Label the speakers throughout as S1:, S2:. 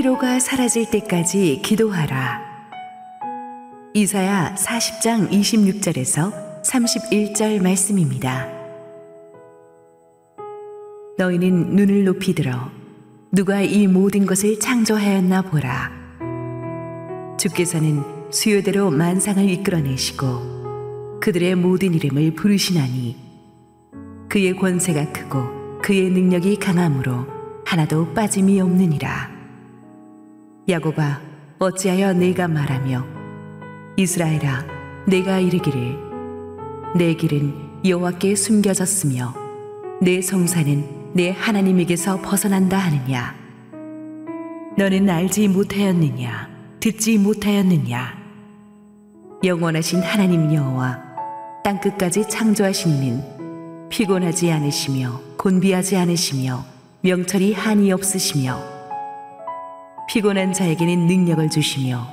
S1: 피로가 사라질 때까지 기도하라. 이사야 40장 26절에서 31절 말씀입니다. 너희는 눈을 높이 들어 누가 이 모든 것을 창조하였나 보라. 주께서는 수요대로 만상을 이끌어내시고 그들의 모든 이름을 부르시나니 그의 권세가 크고 그의 능력이 강함으로 하나도 빠짐이 없느니라. 야곱아, 어찌하여 내가 말하며 이스라엘아, 내가 이르기를 내 길은 여호와께 숨겨졌으며 내 성사는 내 하나님에게서 벗어난다 하느냐. 너는 알지 못하였느냐, 듣지 못하였느냐. 영원하신 하나님 여호와, 땅끝까지 창조하신 이는 피곤하지 않으시며 곤비하지 않으시며 명철이 한이 없으시며 피곤한 자에게는 능력을 주시며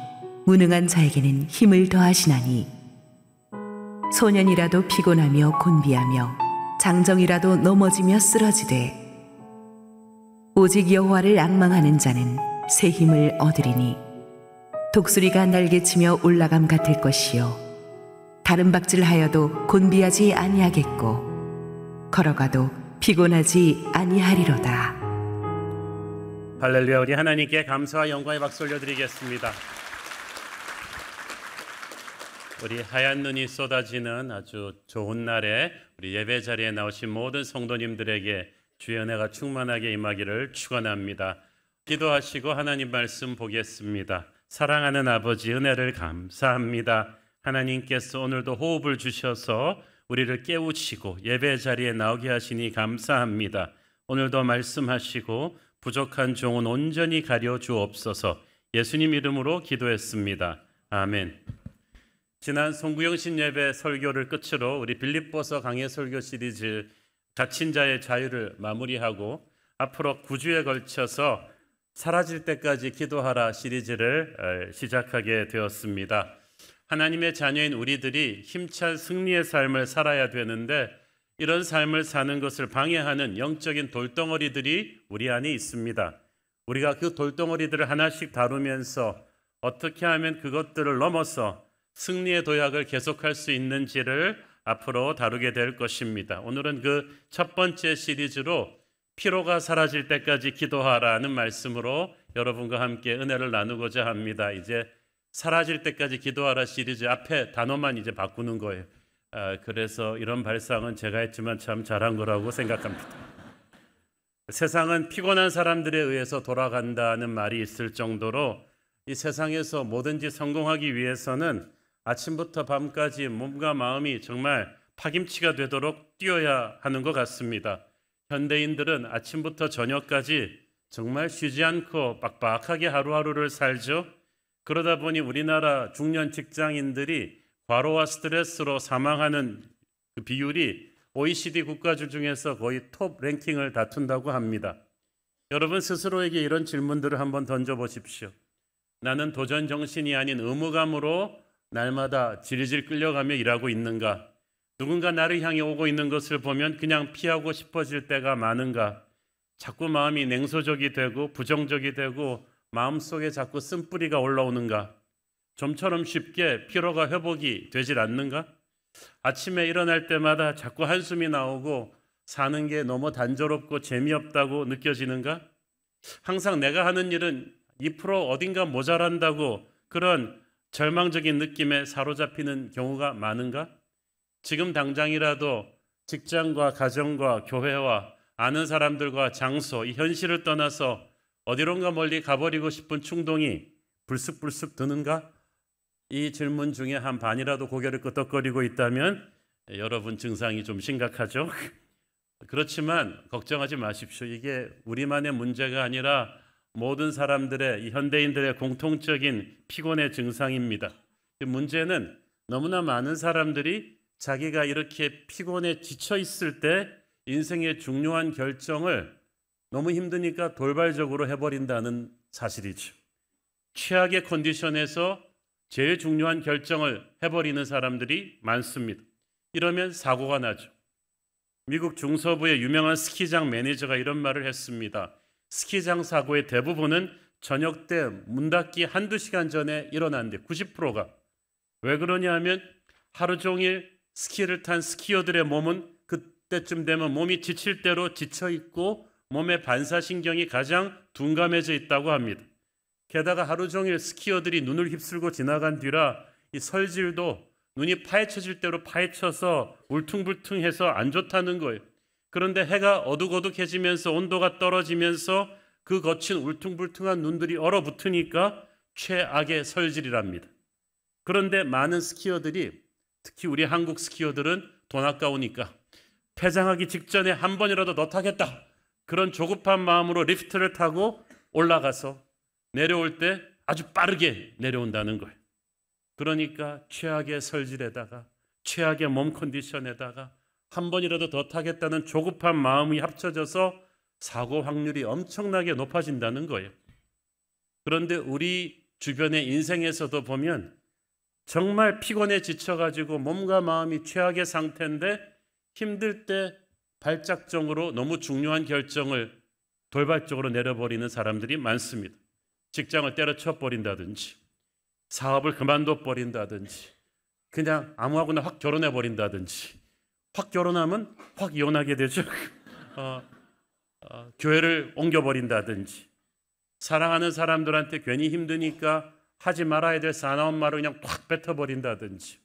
S1: 무능한 자에게는 힘을 더하시나니 소년이라도 피곤하며 곤비하며 장정이라도 넘어지며 쓰러지되 오직 여호와를 앙망하는 자는 새 힘을 얻으리니 독수리가 날개치며 올라감 같을 것이요 다른 박질하여도 곤비하지 아니하겠고 걸어가도 피곤하지 아니하리로다.
S2: 할렐루야. 우리 하나님께 감사와 영광의 박수 올려드리겠습니다. 우리 하얀 눈이 쏟아지는 아주 좋은 날에 우리 예배 자리에 나오신 모든 성도님들에게 주의 은혜가 충만하게 임하기를 축원합니다. 기도하시고 하나님 말씀 보겠습니다. 사랑하는 아버지, 은혜를 감사합니다. 하나님께서 오늘도 호흡을 주셔서 우리를 깨우치고 예배 자리에 나오게 하시니 감사합니다. 오늘도 말씀하시고 부족한 종은 온전히 가려 주옵소서. 예수님 이름으로 기도했습니다. 아멘. 지난 송구영신 예배 설교를 끝으로 우리 빌립보서 강해 설교 시리즈 갇힌 자의 자유를 마무리하고 앞으로 9주에 걸쳐서 사라질 때까지 기도하라 시리즈를 시작하게 되었습니다. 하나님의 자녀인 우리들이 힘찬 승리의 삶을 살아야 되는데 이런 삶을 사는 것을 방해하는 영적인 돌덩어리들이 우리 안에 있습니다. 우리가 그 돌덩어리들을 하나씩 다루면서 어떻게 하면 그것들을 넘어서 승리의 도약을 계속할 수 있는지를 앞으로 다루게 될 것입니다. 오늘은 그 첫 번째 시리즈로 피로가 사라질 때까지 기도하라는 말씀으로 여러분과 함께 은혜를 나누고자 합니다. 이제 사라질 때까지 기도하라 시리즈 앞에 단어만 이제 바꾸는 거예요. 그래서 이런 발상은 제가 했지만 참 잘한 거라고 생각합니다. 세상은 피곤한 사람들에 의해서 돌아간다는 말이 있을 정도로 이 세상에서 뭐든지 성공하기 위해서는 아침부터 밤까지 몸과 마음이 정말 파김치가 되도록 뛰어야 하는 것 같습니다. 현대인들은 아침부터 저녁까지 정말 쉬지 않고 빡빡하게 하루하루를 살죠. 그러다 보니 우리나라 중년 직장인들이 과로와 스트레스로 사망하는 그 비율이 OECD 국가들 중에서 거의 톱 랭킹을 다툰다고 합니다. 여러분 스스로에게 이런 질문들을 한번 던져보십시오. 나는 도전 정신이 아닌 의무감으로 날마다 질질 끌려가며 일하고 있는가? 누군가 나를 향해 오고 있는 것을 보면 그냥 피하고 싶어질 때가 많은가? 자꾸 마음이 냉소적이 되고 부정적이 되고 마음속에 자꾸 쓴뿌리가 올라오는가? 좀처럼 쉽게 피로가 회복이 되질 않는가? 아침에 일어날 때마다 자꾸 한숨이 나오고 사는 게 너무 단조롭고 재미없다고 느껴지는가? 항상 내가 하는 일은 2% 어딘가 모자란다고 그런 절망적인 느낌에 사로잡히는 경우가 많은가? 지금 당장이라도 직장과 가정과 교회와 아는 사람들과 장소, 이 현실을 떠나서 어디론가 멀리 가버리고 싶은 충동이 불쑥불쑥 드는가? 이 질문 중에 한 반이라도 고개를 끄덕거리고 있다면 여러분 증상이 좀 심각하죠? 그렇지만 걱정하지 마십시오. 이게 우리만의 문제가 아니라 모든 사람들의, 이 현대인들의 공통적인 피곤의 증상입니다. 문제는 너무나 많은 사람들이 자기가 이렇게 피곤에 지쳐 있을 때 인생의 중요한 결정을 너무 힘드니까 돌발적으로 해버린다는 사실이죠. 최악의 컨디션에서 제일 중요한 결정을 해버리는 사람들이 많습니다. 이러면 사고가 나죠. 미국 중서부의 유명한 스키장 매니저가 이런 말을 했습니다. 스키장 사고의 대부분은 저녁 때 문 닫기 한두 시간 전에 일어난대. 90%가. 왜 그러냐면 하루 종일 스키를 탄 스키어들의 몸은 그때쯤 되면 몸이 지칠 대로 지쳐 있고 몸의 반사신경이 가장 둔감해져 있다고 합니다. 게다가 하루 종일 스키어들이 눈을 휩쓸고 지나간 뒤라 이 설질도 눈이 파헤쳐질 대로 파헤쳐서 울퉁불퉁해서 안 좋다는 거예요. 그런데 해가 어둑어둑해지면서 온도가 떨어지면서 그 거친 울퉁불퉁한 눈들이 얼어붙으니까 최악의 설질이랍니다. 그런데 많은 스키어들이, 특히 우리 한국 스키어들은 돈 아까우니까 폐장하기 직전에 한 번이라도 더 타겠다, 그런 조급한 마음으로 리프트를 타고 올라가서 내려올 때 아주 빠르게 내려온다는 거예요. 그러니까 최악의 설질에다가 최악의 몸 컨디션에다가 한 번이라도 더 타겠다는 조급한 마음이 합쳐져서 사고 확률이 엄청나게 높아진다는 거예요. 그런데 우리 주변의 인생에서도 보면 정말 피곤해 지쳐가지고 몸과 마음이 최악의 상태인데 힘들 때 발작정으로 너무 중요한 결정을 돌발적으로 내려버리는 사람들이 많습니다. 직장을 때려쳐 버린다든지, 사업을 그만둬 버린다든지, 그냥 아무하고나 확 결혼해 버린다든지, 확 결혼하면 확 이혼하게 되죠. 교회를 옮겨버린다든지, 사랑하는 사람들한테 괜히 힘드니까 하지 말아야 될 사나운 말을 그냥 팍 뱉어버린다든지.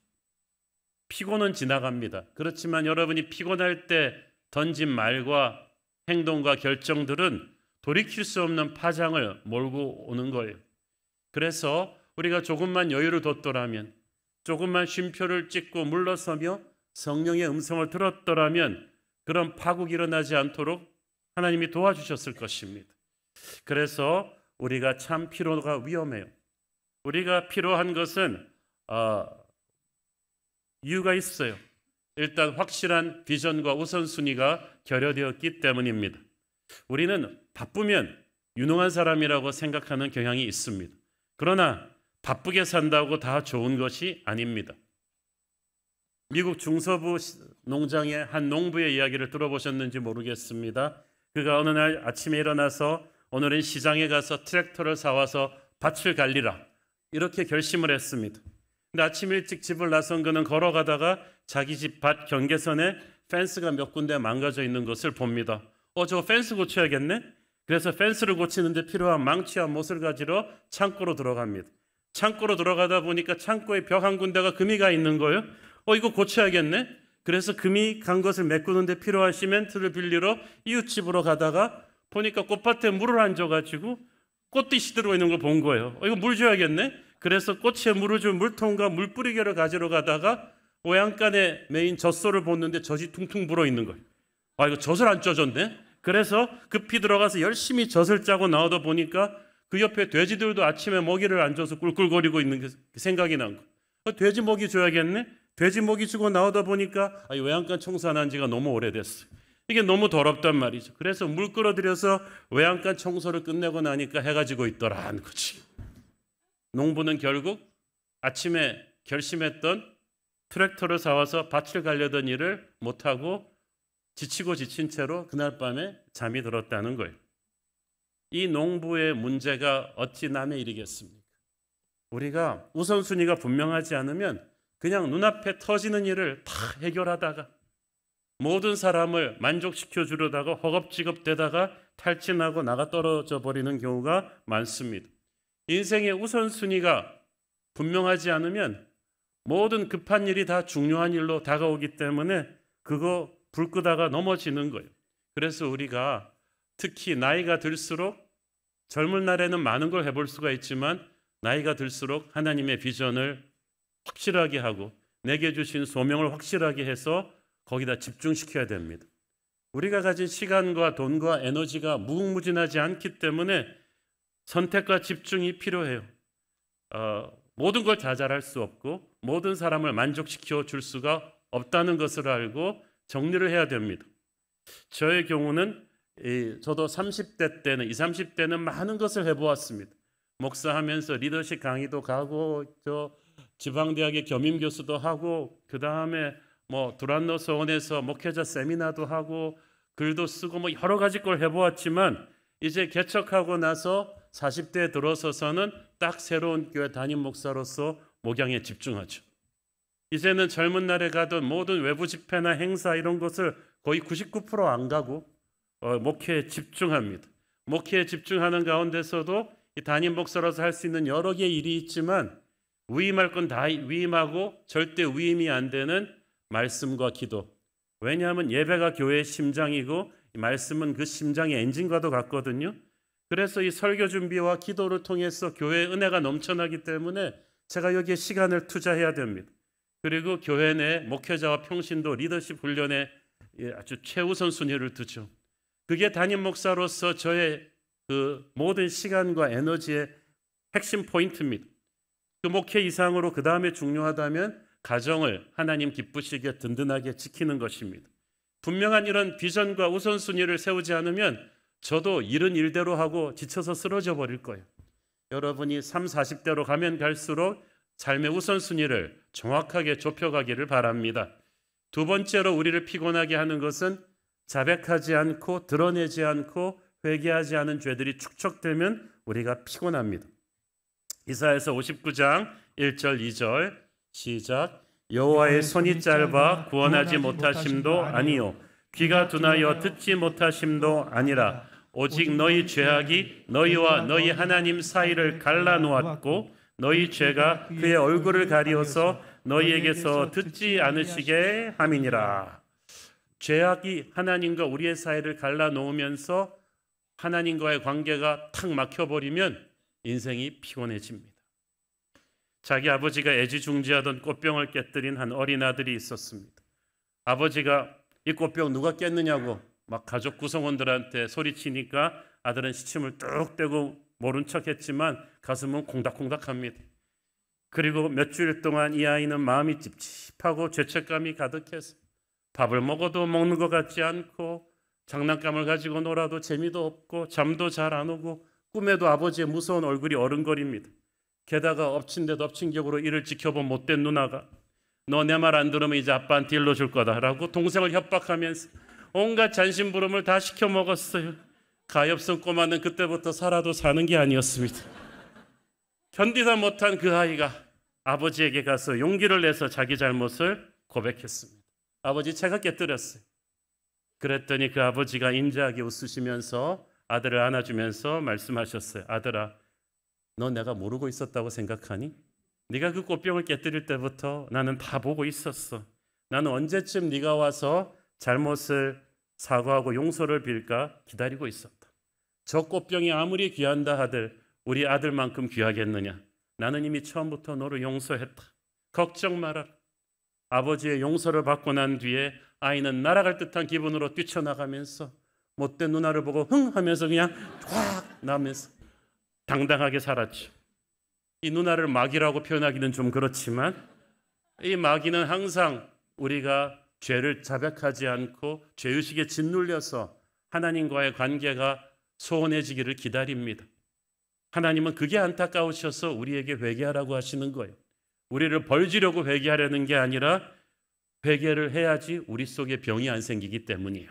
S2: 피곤은 지나갑니다. 그렇지만 여러분이 피곤할 때 던진 말과 행동과 결정들은 돌이킬 수 없는 파장을 몰고 오는 거예요. 그래서 우리가 조금만 여유를 뒀더라면, 조금만 쉼표를 찍고 물러서며 성령의 음성을 들었더라면 그런 파국이 일어나지 않도록 하나님이 도와주셨을 것입니다. 그래서 우리가 참 피로가 위험해요. 우리가 피로한 것은 이유가 있어요. 일단 확실한 비전과 우선순위가 결여되었기 때문입니다. 우리는 바쁘면 유능한 사람이라고 생각하는 경향이 있습니다. 그러나 바쁘게 산다고 다 좋은 것이 아닙니다. 미국 중서부 농장의 한 농부의 이야기를 들어보셨는지 모르겠습니다. 그가 어느 날 아침에 일어나서 오늘은 시장에 가서 트랙터를 사와서 밭을 갈리라, 이렇게 결심을 했습니다. 근데 아침 일찍 집을 나선 그는 걸어가다가 자기 집 밭 경계선에 펜스가 몇 군데 망가져 있는 것을 봅니다. 저거 펜스 고쳐야겠네? 그래서 펜스를 고치는데 필요한 망치와 못을 가지러 창고로 들어갑니다. 창고로 들어가다 보니까 창고에 벽 한 군데가 금이 가 있는 거예요. 이거 고쳐야겠네? 그래서 금이 간 것을 메꾸는데 필요한 시멘트를 빌리러 이웃집으로 가다가 보니까 꽃밭에 물을 안 줘가지고 꽃띠시 들어있는 걸 본 거예요. 이거 물 줘야겠네? 그래서 꽃에 물을 줄 물통과 물뿌리개를 가지러 가다가 외양간에 메인 젖소를 보는데 젖이 퉁퉁 불어있는 거예요. 이거 젖을 안 쪄줬네? 그래서 급히 들어가서 열심히 젖을 짜고 나오다 보니까 그 옆에 돼지들도 아침에 먹이를 안 줘서 꿀꿀거리고 있는 게 생각이 난 거예요. 돼지 먹이 줘야겠네? 돼지 먹이 주고 나오다 보니까 외양간 청소 안 한 지가 너무 오래됐어요. 이게 너무 더럽단 말이죠. 그래서 물 끌어들여서 외양간 청소를 끝내고 나니까 해가 지고 있더라는 거지. 농부는 결국 아침에 결심했던 트랙터를 사와서 밭을 갈려던 일을 못하고 지치고 지친 채로 그날 밤에 잠이 들었다는 거예요. 이 농부의 문제가 어찌 남의 일이겠습니까? 우리가 우선순위가 분명하지 않으면 그냥 눈앞에 터지는 일을 다 해결하다가 모든 사람을 만족시켜 주려다가 허겁지겁되다가 탈진하고 나가 떨어져 버리는 경우가 많습니다. 인생의 우선순위가 분명하지 않으면 모든 급한 일이 다 중요한 일로 다가오기 때문에 그거 불 끄다가 넘어지는 거예요. 그래서 우리가 특히 나이가 들수록, 젊은 날에는 많은 걸 해볼 수가 있지만 나이가 들수록 하나님의 비전을 확실하게 하고 내게 주신 소명을 확실하게 해서 거기다 집중시켜야 됩니다. 우리가 가진 시간과 돈과 에너지가 무궁무진하지 않기 때문에 선택과 집중이 필요해요. 모든 걸 다 잘할 수 없고 모든 사람을 만족시켜 줄 수가 없다는 것을 알고 정리를 해야 됩니다. 저의 경우는 저도 30대 때는 20, 30대는 많은 것을 해보았습니다. 목사하면서 리더십 강의도 가고 지방대학의 겸임교수도 하고 그 다음에 두란노 서원에서 목회자 세미나도 하고 글도 쓰고 여러 가지 걸 해보았지만 이제 개척하고 나서 40대에 들어서서는 딱 새로운 교회 담임 목사로서 목양에 집중하죠. 이제는 젊은 날에 가던 모든 외부 집회나 행사 이런 것을 거의 99%안 가고 목회에 집중합니다. 목회에 집중하는 가운데서도 이 담임 목사로서 할 수 있는 여러 개의 일이 있지만 위임할 건 다 위임하고 절대 위임이 안 되는 말씀과 기도. 왜냐하면 예배가 교회의 심장이고 말씀은 그 심장의 엔진과도 같거든요. 그래서 이 설교 준비와 기도를 통해서 교회의 은혜가 넘쳐나기 때문에 제가 여기에 시간을 투자해야 됩니다. 그리고 교회 내 목회자와 평신도 리더십 훈련에 아주 최우선 순위를 두죠. 그게 담임 목사로서 저의 그 모든 시간과 에너지의 핵심 포인트입니다. 그 목회 이상으로 그 다음에 중요하다면 가정을 하나님 기쁘시게 든든하게 지키는 것입니다. 분명한 이런 비전과 우선순위를 세우지 않으면 저도 일은 일대로 하고 지쳐서 쓰러져 버릴 거예요. 여러분이 30, 40대로 가면 갈수록 삶의 우선순위를 정확하게 좁혀가기를 바랍니다. 두 번째로 우리를 피곤하게 하는 것은 자백하지 않고 드러내지 않고 회개하지 않은 죄들이 축적되면 우리가 피곤합니다. 이사야서 59장 1절 2절 시작. 여호와의 손이 짧아 구원하지 못하심도 아니요 귀가 둔하여 듣지 못하심도 아니라 오직 너희 죄악이 너희와 너희 하나님 사이를 갈라놓았고 너희 죄가 그의 얼굴을 가리어서 너희에게서 듣지 않으시게 함이니라. 죄악이 하나님과 우리의 사이를 갈라놓으면서 하나님과의 관계가 탁 막혀버리면 인생이 피곤해집니다. 자기 아버지가 애지중지하던 꽃병을 깨뜨린 한 어린 아들이 있었습니다. 아버지가 이 꽃병 누가 깼느냐고 막 가족 구성원들한테 소리치니까 아들은 시침을 뚝 떼고 모른 척했지만 가슴은 콩닥콩닥합니다. 그리고 몇 주일 동안 이 아이는 마음이 찝찝하고 죄책감이 가득해서 밥을 먹어도 먹는 것 같지 않고 장난감을 가지고 놀아도 재미도 없고 잠도 잘 안 오고 꿈에도 아버지의 무서운 얼굴이 어른거립니다. 게다가 엎친 데 덮친 격으로 이를 지켜본 못된 누나가 너 내 말 안 들으면 이제 아빠한테 일러줄 거다라고 동생을 협박하면서 온갖 잔심부름을 다 시켜 먹었어요. 가엾은 꼬마는 그때부터 살아도 사는 게 아니었습니다. 견디다 못한 그 아이가 아버지에게 가서 용기를 내서 자기 잘못을 고백했습니다. 아버지, 제가 깨뜨렸어요. 그랬더니 그 아버지가 인자하게 웃으시면서 아들을 안아주면서 말씀하셨어요. 아들아, 너 내가 모르고 있었다고 생각하니? 네가 그 꽃병을 깨뜨릴 때부터 나는 다 보고 있었어. 나는 언제쯤 네가 와서 잘못을 사과하고 용서를 빌까 기다리고 있었다. 저 꽃병이 아무리 귀한다 하들 우리 아들만큼 귀하겠느냐? 나는 이미 처음부터 너를 용서했다. 걱정 마라. 아버지의 용서를 받고 난 뒤에 아이는 날아갈 듯한 기분으로 뛰쳐나가면서 못된 누나를 보고 흥 하면서 그냥 확 나면서 당당하게 살았죠. 이 누나를 마귀라고 표현하기는 좀 그렇지만 이 마귀는 항상 우리가 죄를 자백하지 않고 죄의식에 짓눌려서 하나님과의 관계가 소원해지기를 기다립니다. 하나님은 그게 안타까우셔서 우리에게 회개하라고 하시는 거예요. 우리를 벌주려고 회개하려는 게 아니라 회개를 해야지 우리 속에 병이 안 생기기 때문이에요.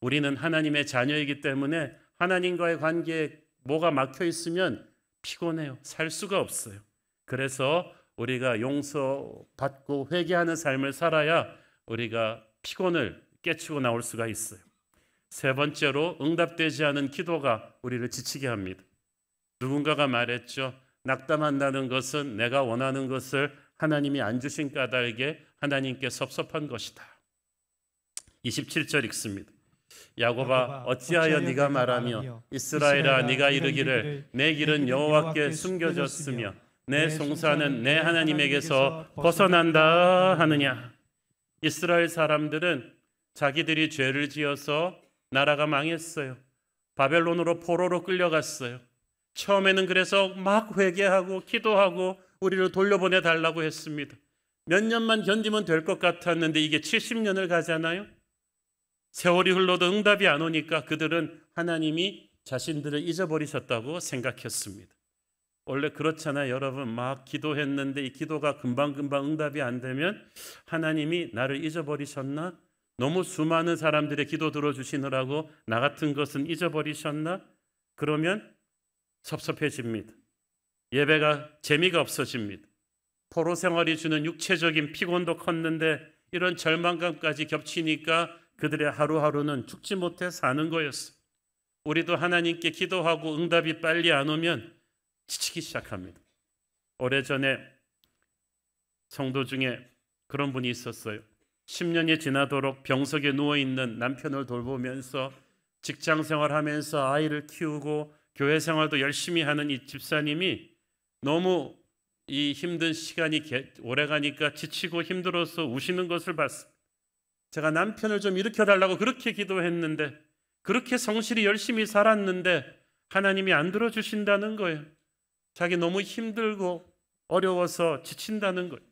S2: 우리는 하나님의 자녀이기 때문에 하나님과의 관계에 뭐가 막혀 있으면 피곤해요. 살 수가 없어요. 그래서 우리가 용서받고 회개하는 삶을 살아야 우리가 피곤을 깨치고 나올 수가 있어요. 세 번째로 응답되지 않은 기도가 우리를 지치게 합니다. 누군가가 말했죠. 낙담한다는 것은 내가 원하는 것을 하나님이 안 주신 까닭에 하나님께 섭섭한 것이다. 27절 읽습니다. 야곱아 어찌하여 네가 말하며 이스라엘아 네가 이르기를 내 길은 여호와께 숨겨졌으며 내 송사는 내 하나님에게서 벗어난다 하느냐. 이스라엘 사람들은 자기들이 죄를 지어서 나라가 망했어요. 바벨론으로 포로로 끌려갔어요. 처음에는 그래서 막 회개하고 기도하고 우리를 돌려보내 달라고 했습니다. 몇 년만 견디면 될 것 같았는데 이게 70년을 가잖아요. 세월이 흘러도 응답이 안 오니까 그들은 하나님이 자신들을 잊어버리셨다고 생각했습니다. 원래 그렇잖아요. 여러분 막 기도했는데 이 기도가 금방금방 응답이 안 되면 하나님이 나를 잊어버리셨나? 너무 수많은 사람들의 기도 들어주시느라고 나 같은 것은 잊어버리셨나? 그러면 섭섭해집니다. 예배가 재미가 없어집니다. 포로 생활이 주는 육체적인 피곤도 컸는데 이런 절망감까지 겹치니까 그들의 하루하루는 죽지 못해 사는 거였어요. 우리도 하나님께 기도하고 응답이 빨리 안 오면 지치기 시작합니다. 오래전에 성도 중에 그런 분이 있었어요. 10년이 지나도록 병석에 누워있는 남편을 돌보면서 직장 생활하면서 아이를 키우고 교회 생활도 열심히 하는 이 집사님이 너무 이 힘든 시간이 오래가니까 지치고 힘들어서 우시는 것을 봤습니다. 제가 남편을 좀 일으켜달라고 그렇게 기도했는데, 그렇게 성실히 열심히 살았는데 하나님이 안 들어주신다는 거예요. 자기 너무 힘들고 어려워서 지친다는 거예요.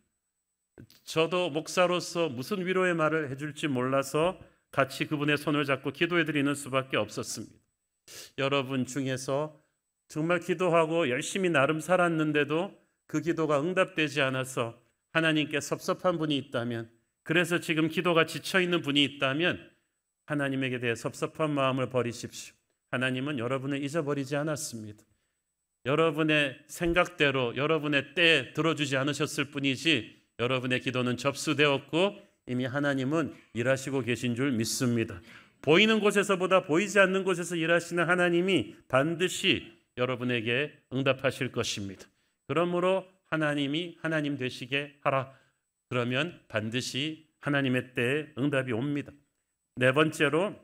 S2: 저도 목사로서 무슨 위로의 말을 해줄지 몰라서 같이 그분의 손을 잡고 기도해드리는 수밖에 없었습니다. 여러분 중에서 정말 기도하고 열심히 나름 살았는데도 그 기도가 응답되지 않아서 하나님께 섭섭한 분이 있다면, 그래서 지금 기도가 지쳐있는 분이 있다면 하나님에게 대해 섭섭한 마음을 버리십시오. 하나님은 여러분을 잊어버리지 않았습니다. 여러분의 생각대로 여러분의 때에 들어주지 않으셨을 뿐이지 여러분의 기도는 접수되었고 이미 하나님은 일하시고 계신 줄 믿습니다. 보이는 곳에서보다 보이지 않는 곳에서 일하시는 하나님이 반드시 여러분에게 응답하실 것입니다. 그러므로 하나님이 하나님 되시게 하라. 그러면 반드시 하나님의 때에 응답이 옵니다. 네 번째로,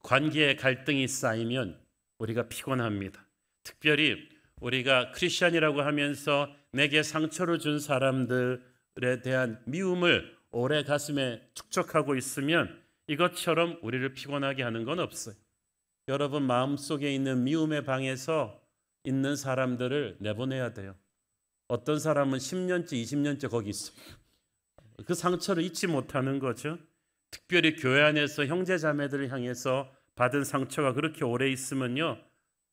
S2: 관계의 갈등이 쌓이면 우리가 피곤합니다. 특별히 우리가 크리스찬이라고 하면서 내게 상처를 준 사람들에 대한 미움을 오래 가슴에 축적하고 있으면 이것처럼 우리를 피곤하게 하는 건 없어요. 여러분 마음속에 있는 미움의 방에서 있는 사람들을 내보내야 돼요. 어떤 사람은 10년째 20년째 거기 있어요. 그 상처를 잊지 못하는 거죠. 특별히 교회 안에서 형제 자매들을 향해서 받은 상처가 그렇게 오래 있으면요,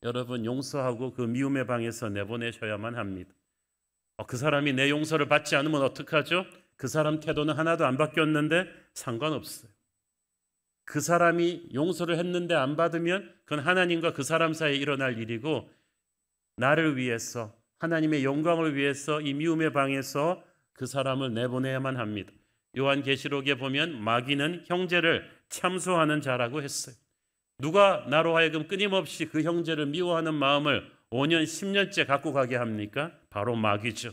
S2: 여러분 용서하고 그 미움의 방에서 내보내셔야만 합니다. 그 사람이 내 용서를 받지 않으면 어떡하죠? 그 사람 태도는 하나도 안 바뀌었는데 상관없어요. 그 사람이 용서를 했는데 안 받으면 그건 하나님과 그 사람 사이에 일어날 일이고, 나를 위해서 하나님의 영광을 위해서 이 미움의 방에서 그 사람을 내보내야만 합니다. 요한계시록에 보면 마귀는 형제를 참소하는 자라고 했어요. 누가 나로 하여금 끊임없이 그 형제를 미워하는 마음을 5년, 10년째 갖고 가게 합니까? 바로 마귀죠.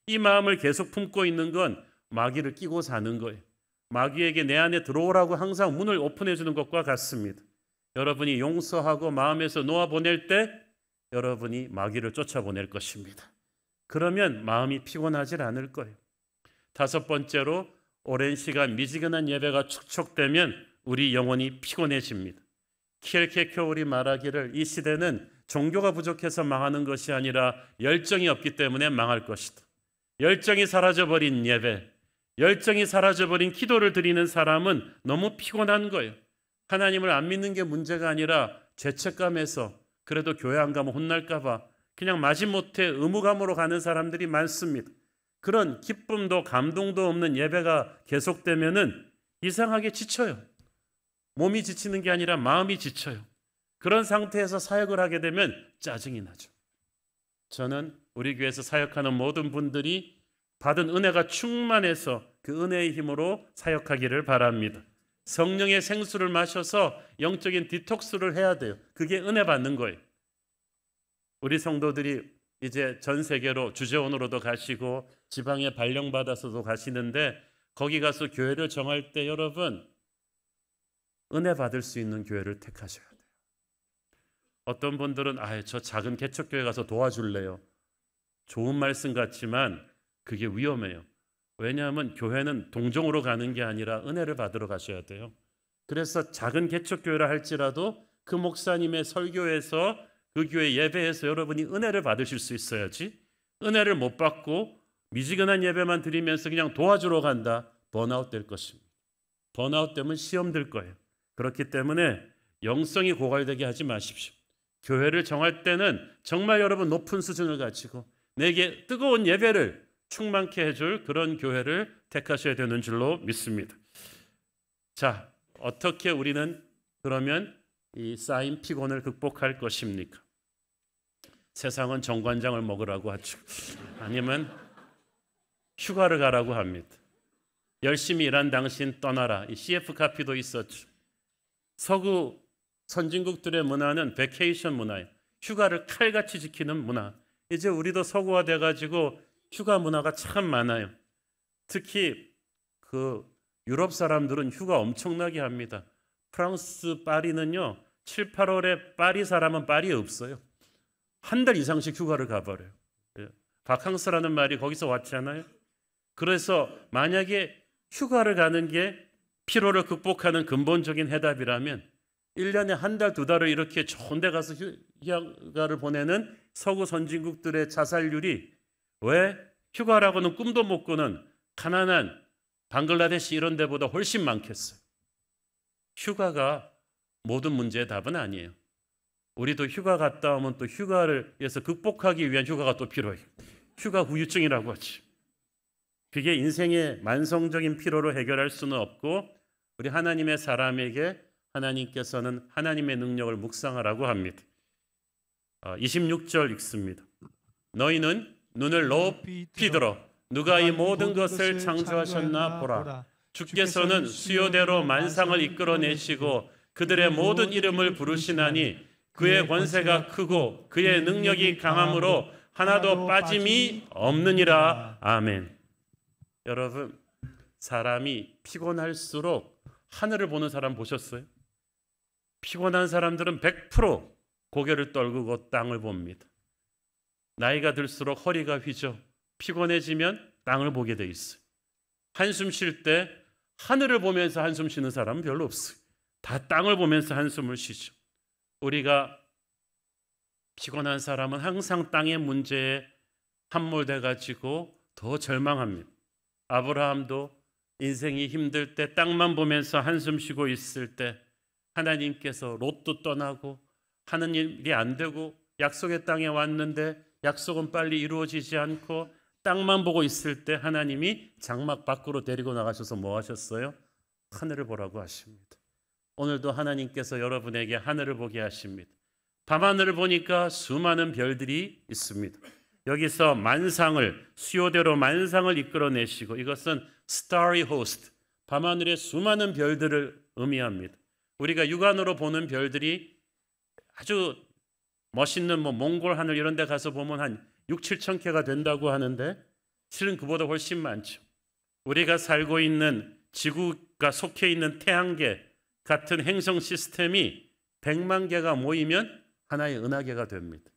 S2: 이 마음을 계속 품고 있는 건 마귀를 끼고 사는 거예요. 마귀에게 내 안에 들어오라고 항상 문을 오픈해 주는 것과 같습니다. 여러분이 용서하고 마음에서 놓아보낼 때 여러분이 마귀를 쫓아보낼 것입니다. 그러면 마음이 피곤하질 않을 거예요. 다섯 번째로, 오랜 시간 미지근한 예배가 축적되면 우리 영혼이 피곤해집니다. 키엘케교울이 말하기를 이 시대는 종교가 부족해서 망하는 것이 아니라 열정이 없기 때문에 망할 것이다. 열정이 사라져버린 예배, 열정이 사라져버린 기도를 드리는 사람은 너무 피곤한 거예요. 하나님을 안 믿는 게 문제가 아니라 죄책감에서 그래도 교회 안 가면 혼날까 봐 그냥 마지못해 의무감으로 가는 사람들이 많습니다. 그런 기쁨도 감동도 없는 예배가 계속되면은 이상하게 지쳐요. 몸이 지치는 게 아니라 마음이 지쳐요. 그런 상태에서 사역을 하게 되면 짜증이 나죠. 저는 우리 교회에서 사역하는 모든 분들이 받은 은혜가 충만해서 그 은혜의 힘으로 사역하기를 바랍니다. 성령의 생수를 마셔서 영적인 디톡스를 해야 돼요. 그게 은혜 받는 거예요. 우리 성도들이 이제 전 세계로 주재원으로도 가시고 지방에 발령받아서도 가시는데, 거기 가서 교회를 정할 때 여러분 은혜 받을 수 있는 교회를 택하셔야 돼요. 어떤 분들은 저 작은 개척교회 가서 도와줄래요. 좋은 말씀 같지만 그게 위험해요. 왜냐하면 교회는 동종으로 가는 게 아니라 은혜를 받으러 가셔야 돼요. 그래서 작은 개척교회라 할지라도 그 목사님의 설교에서 그 교회 예배에서 여러분이 은혜를 받으실 수 있어야지, 은혜를 못 받고 미지근한 예배만 드리면서 그냥 도와주러 간다, 번아웃 될 것입니다. 번아웃 되면 시험 들 거예요. 그렇기 때문에 영성이 고갈되게 하지 마십시오. 교회를 정할 때는 정말 여러분 높은 수준을 가지고 내게 뜨거운 예배를 충만케 해줄 그런 교회를 택하셔야 되는 줄로 믿습니다. 자, 어떻게 우리는 그러면 이 쌓인 피곤을 극복할 것입니까? 세상은 정관장을 먹으라고 하죠. 아니면 휴가를 가라고 합니다. 열심히 일한 당신 떠나라. 이 CF 카피도 있었죠. 서구 선진국들의 문화는 베케이션 문화예요. 휴가를 칼같이 지키는 문화. 이제 우리도 서구화돼 가지고 휴가 문화가 참 많아요. 특히 그 유럽 사람들은 휴가 엄청나게 합니다. 프랑스 파리는요, 7, 8월에 파리 사람은 파리에 없어요. 한 달 이상씩 휴가를 가버려요. 바캉스라는 말이 거기서 왔잖아요. 그래서 만약에 휴가를 가는 게 피로를 극복하는 근본적인 해답이라면 1년에 한 달, 두 달을 이렇게 좋은 데 가서 휴가를 보내는 서구 선진국들의 자살률이 왜 휴가라고는 꿈도 못 꾸는 가난한 방글라데시 이런 데보다 훨씬 많겠어요. 휴가가 모든 문제의 답은 아니에요. 우리도 휴가 갔다 오면 또 휴가를 위해서 극복하기 위한 휴가가 또 필요해요. 휴가 후유증이라고 하지. 그게 인생의 만성적인 피로를 해결할 수는 없고 우리 하나님의 사람에게 하나님께서는 하나님의 능력을 묵상하라고 합니다. 26절 읽습니다. 너희는 눈을 높이 들어 누가 이 모든 것을 창조하셨나 보라. 주께서는 수요대로 만상을 이끌어내시고 그들의 모든 이름을 부르시나니 그의 권세가 크고 그의 능력이 강함으로 하나도 빠짐이 없느니라. 아멘. 여러분, 사람이 피곤할수록 하늘을 보는 사람 보셨어요? 피곤한 사람들은 100% 고개를 떨구고 땅을 봅니다. 나이가 들수록 허리가 휘죠. 피곤해지면 땅을 보게 돼 있어요. 한숨 쉴 때 하늘을 보면서 한숨 쉬는 사람은 별로 없어요. 다 땅을 보면서 한숨을 쉬죠. 우리가 피곤한 사람은 항상 땅의 문제에 함몰돼 가지고 더 절망합니다. 아브라함도 인생이 힘들 때 땅만 보면서 한숨 쉬고 있을 때 하나님께서 롯도 떠나고 하는 일이 안 되고 약속의 땅에 왔는데 약속은 빨리 이루어지지 않고 땅만 보고 있을 때 하나님이 장막 밖으로 데리고 나가셔서 뭐 하셨어요? 하늘을 보라고 하십니다. 오늘도 하나님께서 여러분에게 하늘을 보게 하십니다. 밤하늘을 보니까 수많은 별들이 있습니다. 여기서 만상을 수요대로 만상을 이끌어내시고 이것은 starry host, 밤하늘의 수많은 별들을 의미합니다. 우리가 육안으로 보는 별들이 아주 멋있는 몽골 하늘 이런 데 가서 보면 한 6, 7천 개가 된다고 하는데 실은 그보다 훨씬 많죠. 우리가 살고 있는 지구가 속해 있는 태양계 같은 행성 시스템이 100만 개가 모이면 하나의 은하계가 됩니다.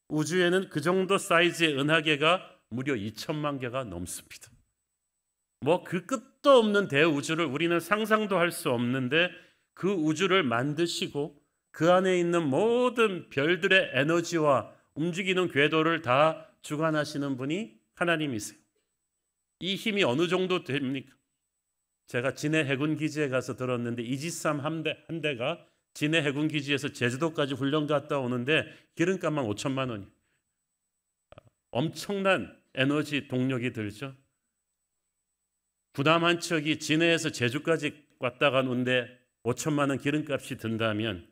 S2: 우주에는 그 정도 사이즈의 은하계가 무려 2천만 개가 넘습니다. 그 끝도 없는 대우주를 우리는 상상도 할 수 없는데 그 우주를 만드시고 그 안에 있는 모든 별들의 에너지와 움직이는 궤도를 다 주관하시는 분이 하나님이세요. 이 힘이 어느 정도 됩니까? 제가 진해 해군기지에 가서 들었는데 이지삼 한 대가 진해 해군기지에서 제주도까지 훈련 갔다 오는데 기름값만 5천만 원이에요. 엄청난 에너지 동력이 들죠. 부담 한 척이 진해에서 제주까지 왔다 가는데 5천만 원 기름값이 든다면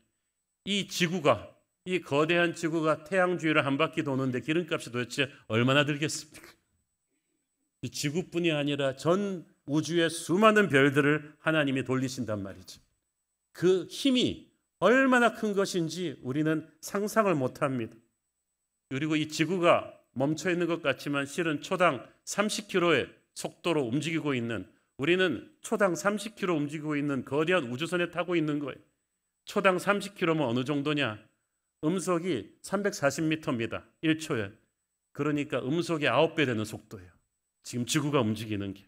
S2: 이 지구가, 이 거대한 지구가 태양 주위를 한 바퀴 도는데 기름값이 도대체 얼마나 들겠습니까? 이 지구뿐이 아니라 전 우주의 수많은 별들을 하나님이 돌리신단 말이죠. 그 힘이 얼마나 큰 것인지 우리는 상상을 못합니다. 그리고 이 지구가 멈춰 있는 것 같지만 실은 초당 30km의 속도로 움직이고 있는, 우리는 초당 30km 움직이고 있는 거대한 우주선에 타고 있는 거예요. 초당 30km면 어느 정도냐? 음속이 340m입니다. 1초에. 그러니까 음속의 9배 되는 속도예요. 지금 지구가 움직이는 게.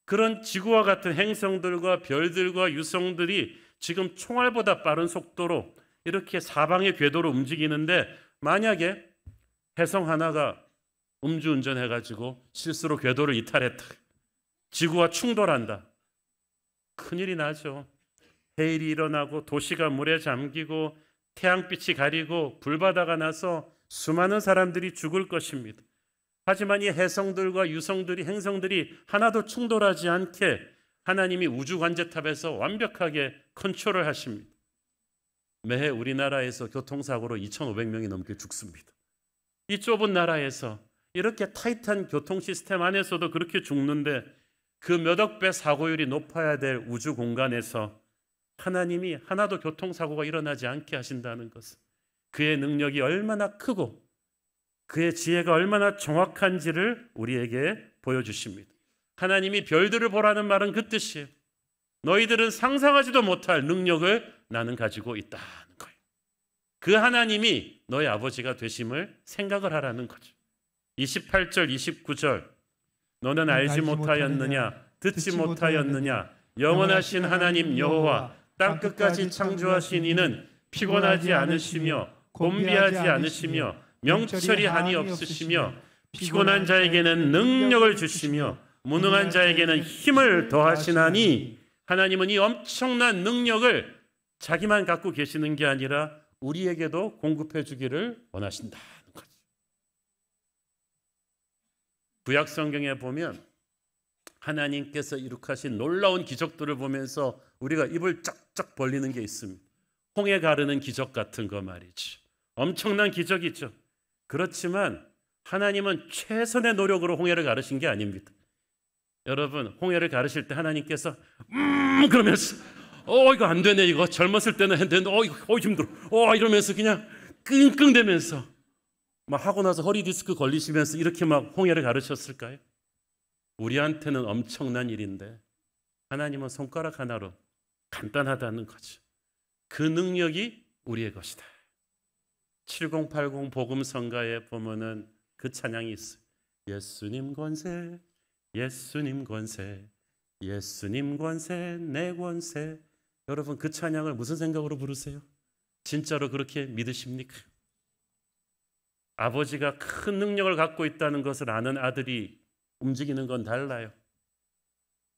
S2: 그런 지구와 같은 행성들과 별들과 유성들이 지금 총알보다 빠른 속도로 이렇게 사방의 궤도로 움직이는데 만약에 해성 하나가 음주운전해가지고 실수로 궤도를 이탈했다. 지구와 충돌한다. 큰일이 나죠. 해일이 일어나고 도시가 물에 잠기고 태양빛이 가리고 불바다가 나서 수많은 사람들이 죽을 것입니다. 하지만 이 해성들과 유성들이, 행성들이 하나도 충돌하지 않게 하나님이 우주관제탑에서 완벽하게 컨트롤을 하십니다. 매해 우리나라에서 교통사고로 2,500명이 넘게 죽습니다. 이 좁은 나라에서 이렇게 타이트한 교통 시스템 안에서도 그렇게 죽는데 그 몇억 배 사고율이 높아야 될 우주 공간에서 하나님이 하나도 교통사고가 일어나지 않게 하신다는 것은 그의 능력이 얼마나 크고 그의 지혜가 얼마나 정확한지를 우리에게 보여주십니다. 하나님이 별들을 보라는 말은 그 뜻이에요. 너희들은 상상하지도 못할 능력을 나는 가지고 있다는 거예요. 그 하나님이 너희 아버지가 되심을 생각을 하라는 거죠. 28절 29절 너는 알지 못하였느냐 듣지 못하였느냐 영원하신 하나님 여호와 땅끝까지 창조하신 이는 피곤하지 않으시며 곤비하지 않으시며 명철이 한이 없으시며 피곤한 자에게는 능력을 주시며 무능한 자에게는 힘을 더하시나니 하나님은 이 엄청난 능력을 자기만 갖고 계시는 게 아니라 우리에게도 공급해 주기를 원하신다는 거죠. 구약 성경에 보면 하나님께서 이룩하신 놀라운 기적들을 보면서 우리가 입을 쩍쩍 벌리는 게 있습니다. 홍해 가르는 기적 같은 거 말이죠. 엄청난 기적이죠. 그렇지만 하나님은 최선의 노력으로 홍해를 가르신 게 아닙니다. 여러분, 홍해를 가르실 때 하나님께서 그러면서 이거 안 되네, 이거 젊었을 때는 했는데 이거 힘들어 이러면서 그냥 끙끙대면서 막 하고 나서 허리 디스크 걸리시면서 이렇게 막 홍해를 가르쳤을까요? 우리한테는 엄청난 일인데 하나님은 손가락 하나로 간단하다는 거죠. 그 능력이 우리의 것이다. 7080 복음성가에 보면은 그 찬양이 있어요. 예수님 권세, 예수님 권세, 예수님 권세, 내 권세. 여러분, 그 찬양을 무슨 생각으로 부르세요? 진짜로 그렇게 믿으십니까? 아버지가 큰 능력을 갖고 있다는 것을 아는 아들이 움직이는 건 달라요.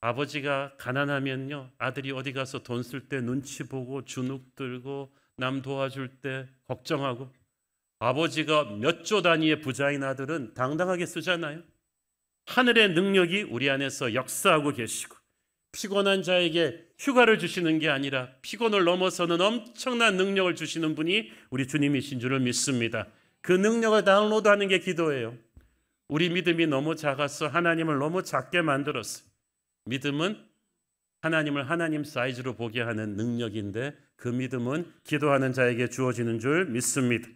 S2: 아버지가 가난하면요, 아들이 어디 가서 돈 쓸 때 눈치 보고 주눅 들고 남 도와줄 때 걱정하고, 아버지가 몇 조 단위의 부자인 아들은 당당하게 쓰잖아요. 하늘의 능력이 우리 안에서 역사하고 계시고, 피곤한 자에게 휴가를 주시는 게 아니라 피곤을 넘어서는 엄청난 능력을 주시는 분이 우리 주님이신 줄을 믿습니다. 그 능력을 다운로드하는 게 기도예요. 우리 믿음이 너무 작아서 하나님을 너무 작게 만들었어요. 믿음은 하나님을 하나님 사이즈로 보게 하는 능력인데 그 믿음은 기도하는 자에게 주어지는 줄 믿습니다.